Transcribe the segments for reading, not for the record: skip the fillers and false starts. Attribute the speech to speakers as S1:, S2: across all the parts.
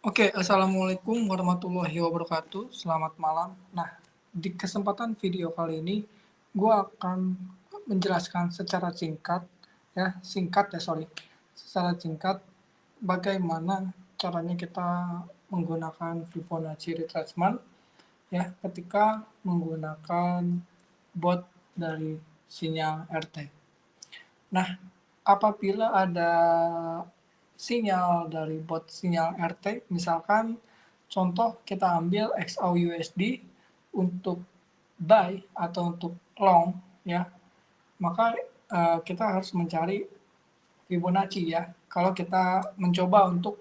S1: Oke, assalamualaikum warahmatullahi wabarakatuh. Selamat malam. Nah, di kesempatan video kali ini, gue akan menjelaskan secara singkat, secara singkat, bagaimana caranya kita menggunakan Fibonacci retracement, ya, ketika menggunakan bot dari sinyal RT. Nah, apabila ada sinyal dari bot sinyal RT, misalkan contoh kita ambil XAUUSD untuk buy atau untuk long, ya, maka kita harus mencari Fibonacci, ya, kalau kita mencoba untuk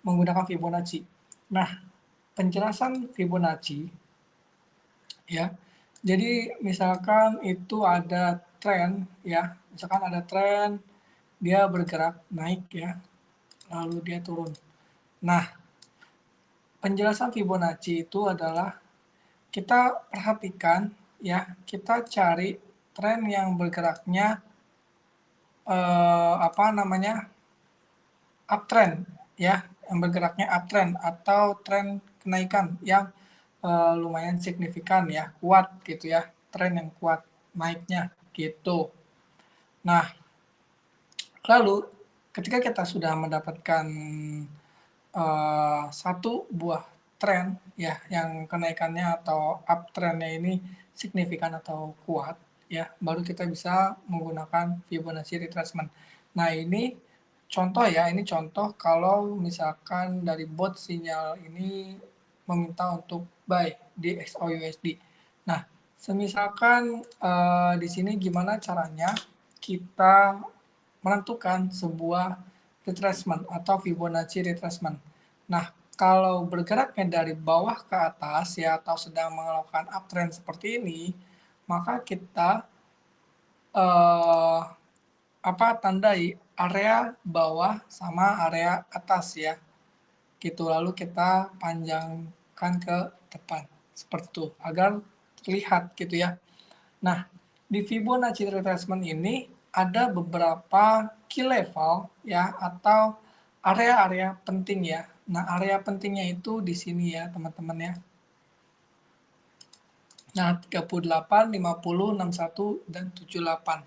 S1: menggunakan Fibonacci. Nah, penjelasan Fibonacci, ya, jadi misalkan itu ada tren, ya, misalkan ada tren dia bergerak naik, ya, lalu dia turun. Nah, penjelasan Fibonacci itu adalah kita perhatikan, ya, kita cari tren yang bergeraknya uptrend, ya, yang bergeraknya uptrend atau tren kenaikan yang lumayan signifikan, ya, kuat gitu, ya, tren yang kuat naiknya gitu. Nah, lalu ketika kita sudah mendapatkan satu buah tren, ya, yang kenaikannya atau uptrendnya ini signifikan atau kuat, ya, baru kita bisa menggunakan Fibonacci retracement. Nah, ini contoh, ya, ini contoh kalau misalkan dari bot sinyal ini meminta untuk buy di XAUUSD. Nah, semisalkan di sini gimana caranya kita menentukan sebuah retracement atau Fibonacci retracement. Nah, kalau bergeraknya dari bawah ke atas, ya, atau sedang melakukan uptrend seperti ini, maka kita tandai area bawah sama area atas, ya, gitu. Lalu kita panjangkan ke depan seperti itu agar terlihat gitu, ya. Nah, di Fibonacci retracement ini ada beberapa key level, ya, atau area-area penting, ya. Nah, area pentingnya itu di sini, ya, teman-teman, ya. Nah, 38, 50, 61, dan 78.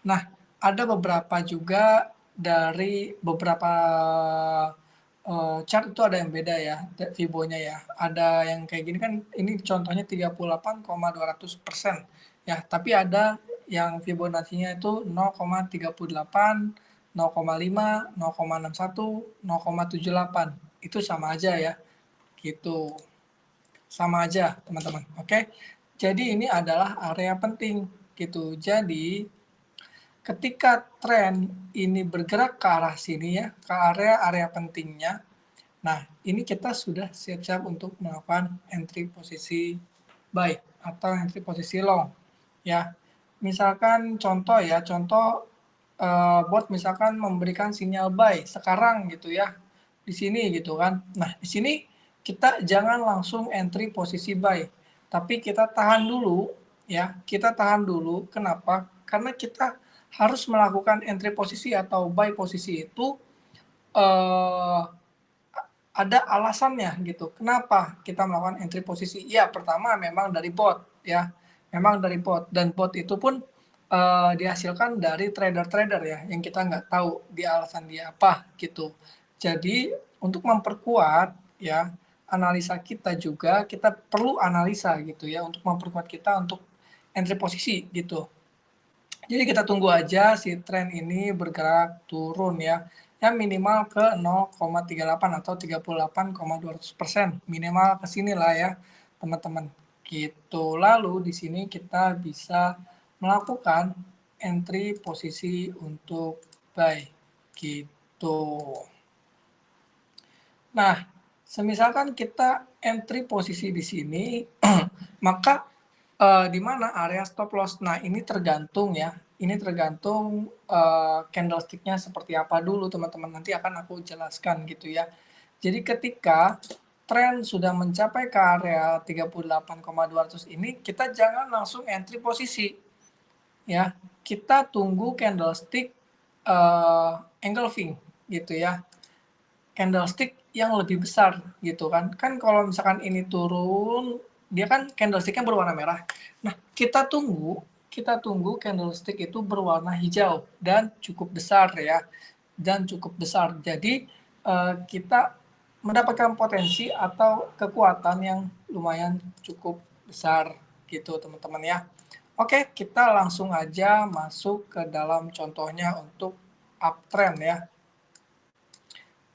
S1: Nah, ada beberapa juga dari beberapa chart itu ada yang beda, ya, Fibonya, ya. Ada yang kayak gini kan, ini contohnya 38,200%, ya, tapi ada yang Fibonacci-nya itu 0,38, 0,5, 0,61, 0,78. Itu sama aja, ya, gitu. Sama aja, teman-teman. Oke. Jadi ini adalah area penting gitu. Jadi ketika tren ini bergerak ke arah sini, ya, ke area-area pentingnya. Nah, ini kita sudah siap-siap untuk melakukan entry posisi buy atau entry posisi long, ya. Misalkan contoh, ya, bot misalkan memberikan sinyal buy sekarang gitu, ya, di sini gitu kan. Nah, di sini kita jangan langsung entry posisi buy, tapi kita tahan dulu, ya, kita tahan dulu. Kenapa? Karena kita harus melakukan entry posisi atau buy posisi itu eh, ada alasannya gitu. Kenapa kita melakukan entry posisi? Ya, pertama memang dari bot, ya. Memang dari bot, dan bot itu pun dihasilkan dari trader-trader, ya, yang kita nggak tahu di alasan dia apa gitu. Jadi untuk memperkuat, ya, analisa kita juga, kita perlu analisa gitu, ya, untuk memperkuat kita untuk entry posisi gitu. Jadi kita tunggu aja si tren ini bergerak turun, ya. Yang minimal ke 0,38 atau 38,200%. Minimal ke sini lah, ya, teman-teman. Gitu. Lalu di sini kita bisa melakukan entry posisi untuk buy. Gitu. Nah, semisalkan kita entry posisi di sini, maka di mana area stop loss? Nah, ini tergantung, ya. Ini tergantung candlestick-nya seperti apa dulu, teman-teman. Nanti akan aku jelaskan gitu, ya. Jadi ketika tren sudah mencapai ke area 38,200 ini, kita jangan langsung entry posisi, ya. Kita tunggu candlestick engulfing gitu, ya. candlestick yang lebih besar gitu kan. Kan kalau misalkan ini turun, dia kan candlestick-nya berwarna merah. Nah, kita tunggu candlestick itu berwarna hijau dan cukup besar ya, dan cukup besar. Jadi kita mendapatkan potensi atau kekuatan yang lumayan cukup besar gitu teman-teman ya. Oke, kita langsung aja masuk ke dalam contohnya untuk uptrend ya.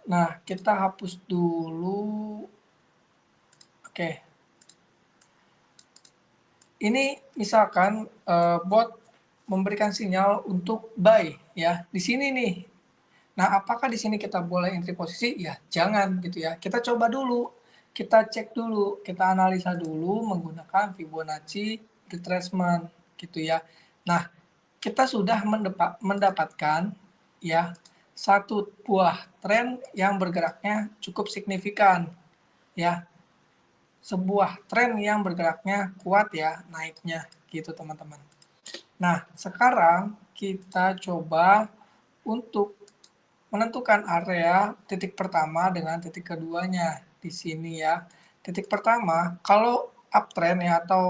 S1: Nah, kita hapus dulu. Oke. Ini misalkan bot memberikan sinyal untuk buy ya. Di sini nih. Nah, apakah di sini kita boleh entry posisi? Ya, jangan gitu ya. Kita coba dulu. Kita cek dulu, kita analisa dulu menggunakan Fibonacci retracement gitu ya. Nah, kita sudah mendapatkan ya satu buah tren yang bergeraknya cukup signifikan ya, sebuah tren yang bergeraknya kuat ya naiknya gitu teman-teman. Nah sekarang kita coba untuk menentukan area titik pertama dengan titik keduanya di sini ya. Titik pertama kalau uptrend ya atau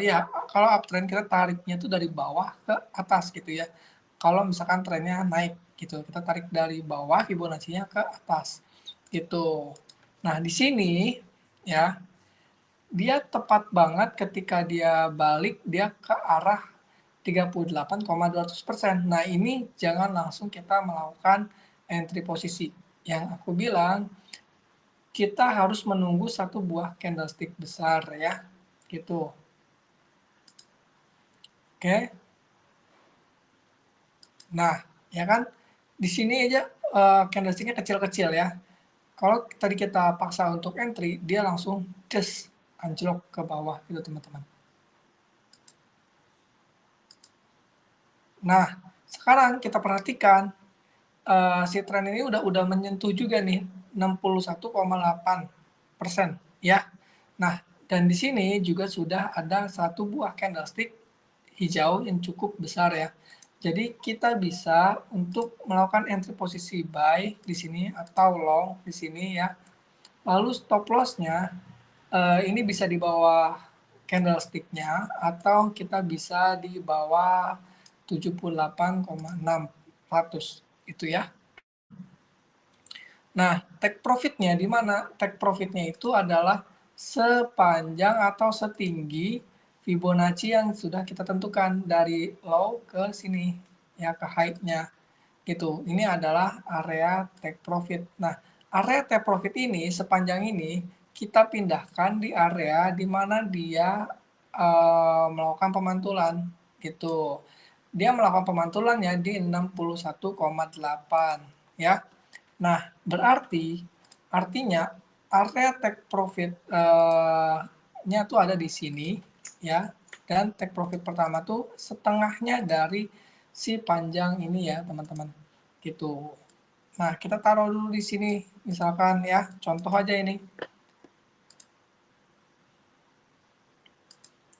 S1: ya kalau uptrend kita tariknya itu dari bawah ke atas gitu ya. Kalau misalkan trennya naik gitu, kita tarik dari bawah Fibonacci-nya ke atas gitu. Nah di sini ya dia tepat banget ketika dia balik dia ke arah 38,200%. Nah ini jangan langsung kita melakukan entry posisi. Yang aku bilang kita harus menunggu satu buah candlestick besar ya, gitu. Oke. Nah, ya kan di sini aja candlesticknya kecil-kecil ya. Kalau tadi kita paksa untuk entry, dia langsung just anjlok ke bawah gitu teman-teman. Nah, sekarang kita perhatikan si tren ini udah menyentuh juga nih 61,8% ya. Nah, dan di sini juga sudah ada satu buah candlestick hijau yang cukup besar ya. Jadi kita bisa untuk melakukan entry posisi buy di sini atau long di sini ya. Lalu stop loss-nya ini bisa di bawah candlestick-nya atau kita bisa di bawah 78,600 itu ya. Nah, take profit-nya di mana? Take profit-nya itu adalah sepanjang atau setinggi Fibonacci yang sudah kita tentukan dari low ke sini ya ke high-nya gitu. Ini adalah area take profit. Nah, area take profit ini sepanjang ini kita pindahkan di area di mana dia melakukan pemantulan gitu. Dia melakukan pemantulannya di 61,8 ya. Nah, artinya area take profit nya tuh ada di sini ya. Dan take profit pertama tuh setengahnya dari si panjang ini ya, teman-teman. Gitu. Nah, kita taruh dulu di sini misalkan ya, contoh aja ini.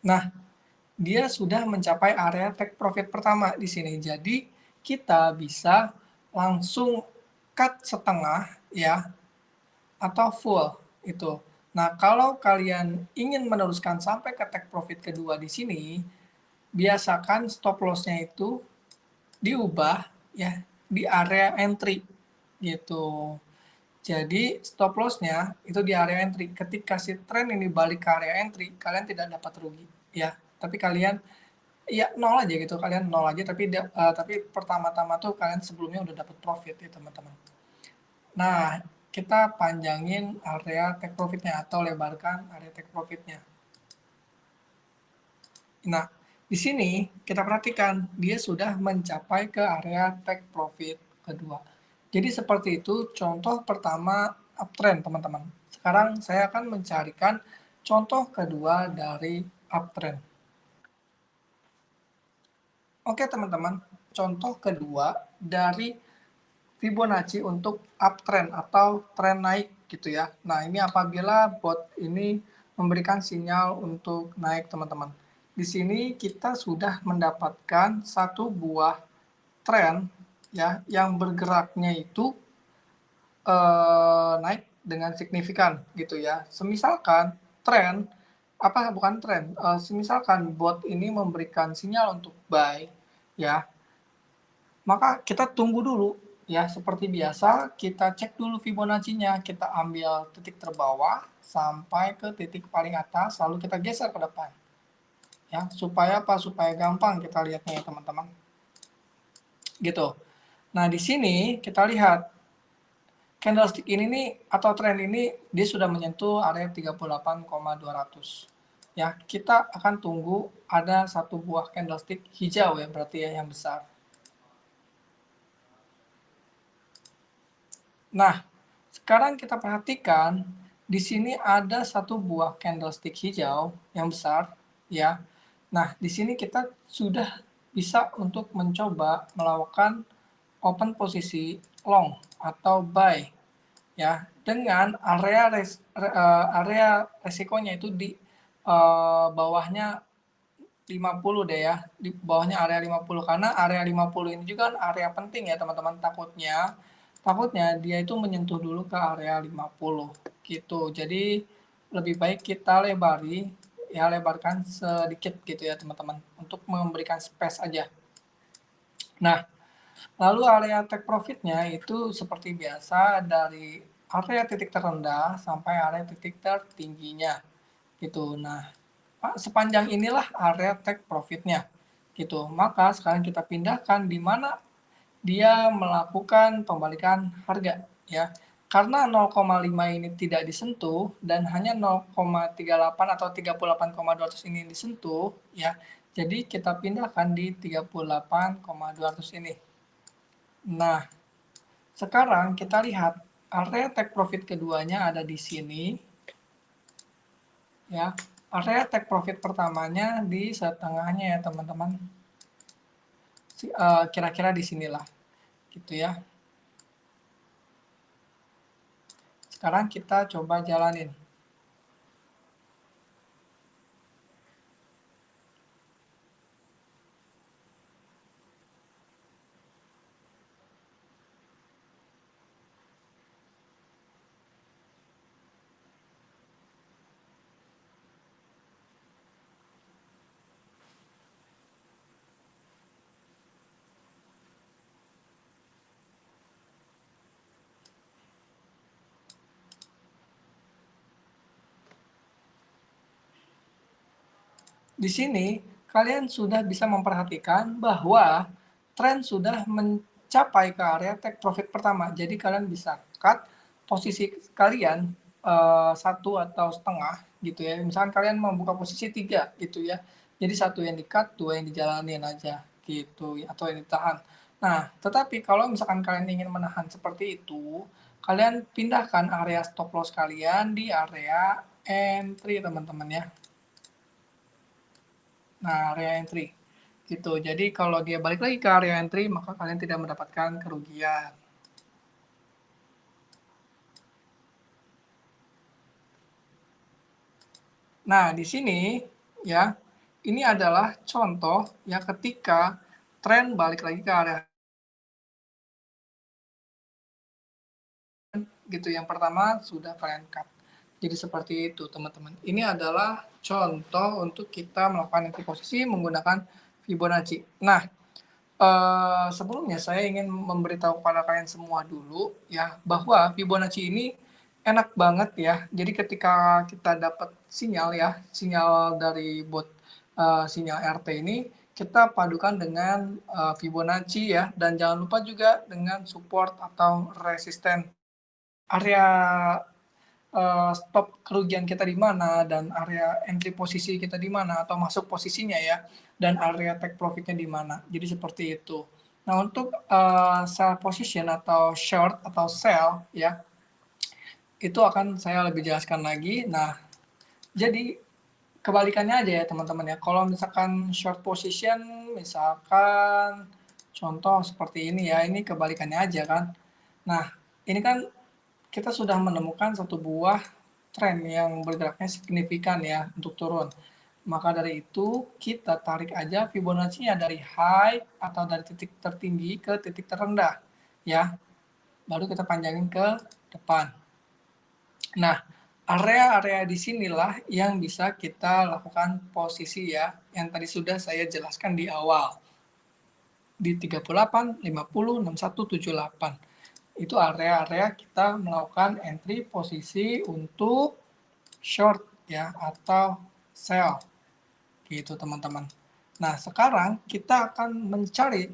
S1: Nah, dia sudah mencapai area take profit pertama di sini. Jadi, kita bisa langsung cut setengah ya atau full itu. Nah, kalau kalian ingin meneruskan sampai ke take profit kedua di sini, biasakan stop loss-nya itu diubah ya di area entry gitu. Jadi stop loss-nya itu di area entry. Ketika si tren ini balik ke area entry, kalian tidak dapat rugi ya. Tapi kalian ya nol aja gitu, kalian nol aja tapi pertama-tama tuh kalian sebelumnya udah dapat profit ya teman-teman. Nah, kita panjangin area take profit-nya atau lebarkan area take profit-nya. Nah, di sini kita perhatikan dia sudah mencapai ke area take profit kedua. Jadi seperti itu contoh pertama uptrend teman-teman. Sekarang saya akan mencarikan contoh kedua dari uptrend. Oke teman-teman, contoh kedua dari Fibonacci untuk uptrend atau tren naik gitu ya. Nah ini apabila bot ini memberikan sinyal untuk naik teman-teman. Di sini kita sudah mendapatkan satu buah tren ya yang bergeraknya itu naik dengan signifikan gitu ya. Semisalkan tren bukan tren, semisalkan bot ini memberikan sinyal untuk buy ya, maka kita tunggu dulu ya, seperti biasa kita cek dulu Fibonacci-nya, kita ambil titik terbawah sampai ke titik paling atas, lalu kita geser ke depan. Ya, supaya apa? Supaya gampang kita lihatnya ya teman-teman. Gitu. Nah, di sini kita lihat candlestick ini nih atau tren ini dia sudah menyentuh area 38,200. Ya, kita akan tunggu ada satu buah candlestick hijau ya berarti ya yang besar. Nah, sekarang kita perhatikan di sini ada satu buah candlestick hijau yang besar ya. Nah, di sini kita sudah bisa untuk mencoba melakukan open posisi long atau buy ya dengan area resikonya itu di bawahnya 50 deh ya, di bawahnya area 50 karena area 50 ini juga kan area penting ya teman-teman, takutnya dia itu menyentuh dulu ke area 50 gitu. Jadi lebih baik kita lebarkan sedikit gitu ya teman-teman untuk memberikan space aja. Nah, lalu area take profitnya itu seperti biasa dari area titik terendah sampai area titik tertingginya gitu. Nah, sepanjang inilah area take profitnya gitu. Maka sekarang kita pindahkan di mana dia melakukan pembalikan harga ya. Karena 0,5 ini tidak disentuh dan hanya 0,38 atau 38,200 ini disentuh ya. Jadi kita pindahkan di 38,200 ini. Nah, sekarang kita lihat area take profit keduanya ada di sini ya. Area take profit pertamanya di setengahnya ya teman-teman. Kira-kira di sinilah gitu ya. Sekarang kita coba jalanin. Di sini kalian sudah bisa memperhatikan bahwa tren sudah mencapai ke area take profit pertama. Jadi kalian bisa cut posisi kalian satu atau setengah gitu ya. Misalkan kalian membuka posisi 3 gitu ya. Jadi satu yang di-cut, dua yang dijalanin aja gitu atau yang ditahan. Nah, tetapi kalau misalkan kalian ingin menahan seperti itu, kalian pindahkan area stop loss kalian di area entry teman-teman ya. Nah, area entry gitu. Jadi kalau dia balik lagi ke area entry, maka kalian tidak mendapatkan kerugian. Nah, di sini ya, ini adalah contoh ya ketika tren balik lagi ke area gitu. Yang pertama sudah kalian cut. Jadi seperti itu teman-teman. Ini adalah contoh untuk kita melakukan entry posisi menggunakan Fibonacci. Nah, sebelumnya saya ingin memberitahu kepada kalian semua dulu ya bahwa Fibonacci ini enak banget ya. Jadi ketika kita dapat sinyal dari bot sinyal RT ini kita padukan dengan Fibonacci ya dan jangan lupa juga dengan support atau resisten area stop kerugian kita di mana dan area entry posisi kita di mana atau masuk posisinya ya dan area take profitnya di mana. Jadi seperti itu. Nah untuk sell position atau short atau sell ya itu akan saya lebih jelaskan lagi. Nah jadi kebalikannya aja ya teman-teman ya. Kalau misalkan short position misalkan contoh seperti ini ya ini kebalikannya aja kan. Nah ini kan kita sudah menemukan satu buah tren yang bergeraknya signifikan ya untuk turun. Maka dari itu kita tarik aja Fibonacci-nya dari high atau dari titik tertinggi ke titik terendah ya. baru kita panjangin ke depan. Nah, area-area di sinilah yang bisa kita lakukan posisi ya, yang tadi sudah saya jelaskan di awal. Di 38, 50, 61, 78. Itu area-area kita melakukan entry posisi untuk short ya atau sell gitu teman-teman. Nah, sekarang kita akan mencari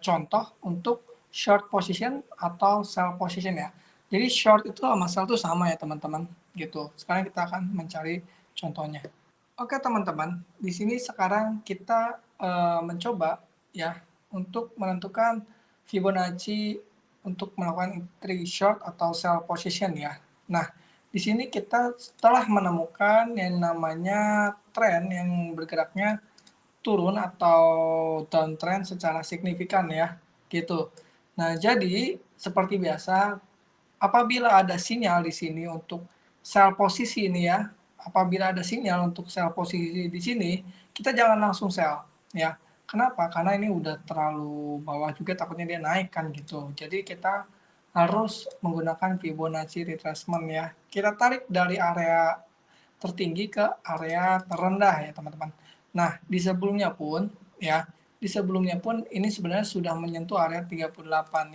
S1: contoh untuk short position atau sell position ya. Jadi short itu sama sell itu sama ya teman-teman gitu. Sekarang kita akan mencari contohnya. Oke teman-teman, di sini sekarang kita mencoba ya untuk menentukan Fibonacci untuk melakukan entry short atau sell position ya. Nah, di sini kita setelah menemukan yang namanya tren yang bergeraknya turun atau downtrend secara signifikan ya, gitu. Nah, jadi seperti biasa, apabila ada sinyal di sini untuk sell posisi ini ya, apabila ada sinyal untuk sell posisi di sini, kita jangan langsung sell ya. Kenapa? Karena ini udah terlalu bawah juga takutnya dia naik kan gitu. Jadi kita harus menggunakan Fibonacci retracement ya. Kita tarik dari area tertinggi ke area terendah ya teman-teman. Nah, di sebelumnya pun ya, di sebelumnya pun ini sebenarnya sudah menyentuh area 38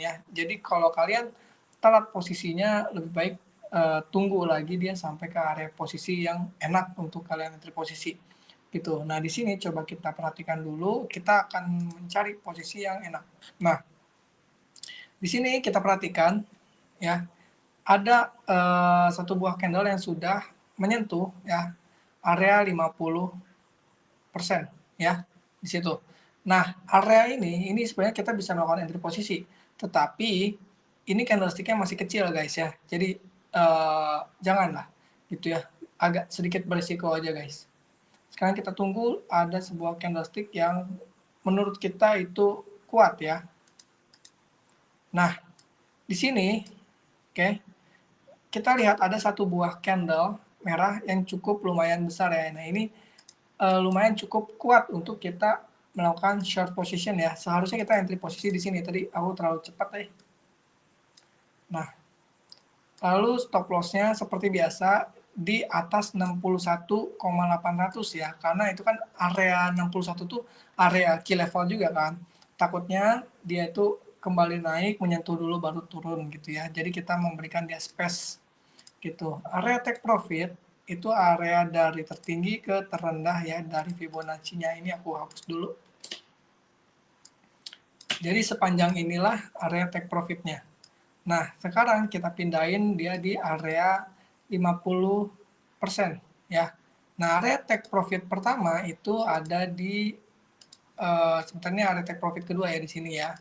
S1: ya. Jadi kalau kalian telat posisinya lebih baik tunggu lagi dia sampai ke area posisi yang enak untuk kalian entry posisi gitu. Nah, di sini coba kita perhatikan dulu, kita akan mencari posisi yang enak. Nah, di sini kita perhatikan ya, ada satu buah candle yang sudah menyentuh ya area 50% ya di situ. Nah, area ini sebenarnya kita bisa melakukan entry posisi, tetapi ini candlestick-nya masih kecil guys ya. Jadi janganlah gitu ya. Agak sedikit berisiko aja guys. Sekarang kita tunggu ada sebuah candlestick yang menurut kita itu kuat ya. Nah, di sini oke, kita lihat ada satu buah candle merah yang cukup lumayan besar ya. Nah, ini lumayan cukup kuat untuk kita melakukan short position ya. Seharusnya kita entry posisi di sini. Tadi aku terlalu cepat deh. Nah, lalu stop loss-nya seperti biasa di atas 61,800 ya. Karena itu kan area 61 tuh area key level juga kan. Takutnya dia itu kembali naik menyentuh dulu baru turun gitu ya. Jadi kita memberikan dia space gitu. Area take profit itu area dari tertinggi ke terendah ya dari Fibonacci-nya ini aku hapus dulu. Jadi sepanjang inilah area take profit-nya. Nah, sekarang kita pindahin dia di area 50% ya. Nah, area take profit pertama itu ada di sebenarnya area take profit kedua ya di sini ya.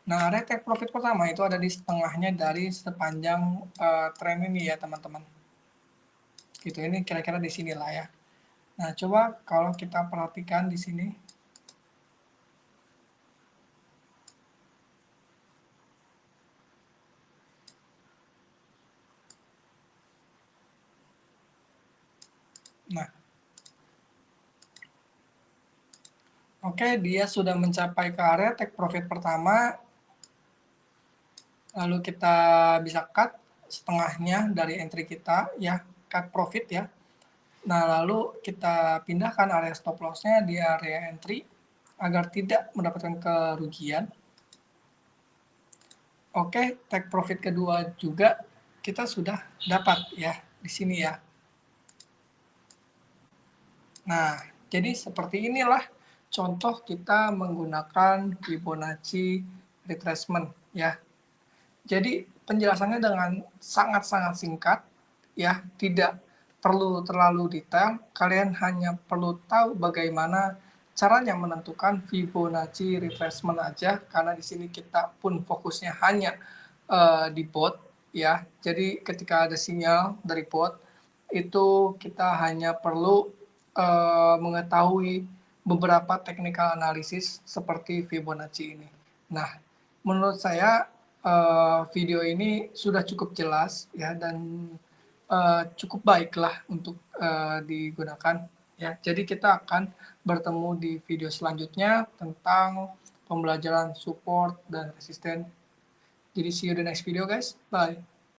S1: Nah, area take profit pertama itu ada di setengahnya dari sepanjang tren ini ya, teman-teman. Gitu, ini kira-kira di sinilah ya. Nah, coba kalau kita perhatikan di sini. Nah, oke, dia sudah mencapai ke area take profit pertama. Lalu kita bisa cut setengahnya dari entry kita ya, cut profit ya. Nah, lalu kita pindahkan area stop loss-nya di area entry agar tidak mendapatkan kerugian. Oke, take profit kedua juga kita sudah dapat ya di sini ya. Nah, jadi seperti inilah contoh kita menggunakan Fibonacci retracement ya. Jadi penjelasannya dengan sangat-sangat singkat ya, tidak perlu terlalu detail. Kalian hanya perlu tahu bagaimana caranya menentukan Fibonacci retracement aja, karena di sini kita pun fokusnya hanya di bot ya. Jadi ketika ada sinyal dari bot itu kita hanya perlu mengetahui beberapa technical analysis seperti Fibonacci ini. Nah, menurut saya video ini sudah cukup jelas ya dan cukup baiklah untuk digunakan ya. Jadi kita akan bertemu di video selanjutnya tentang pembelajaran support dan resisten. Jadi see you the next video guys. Bye.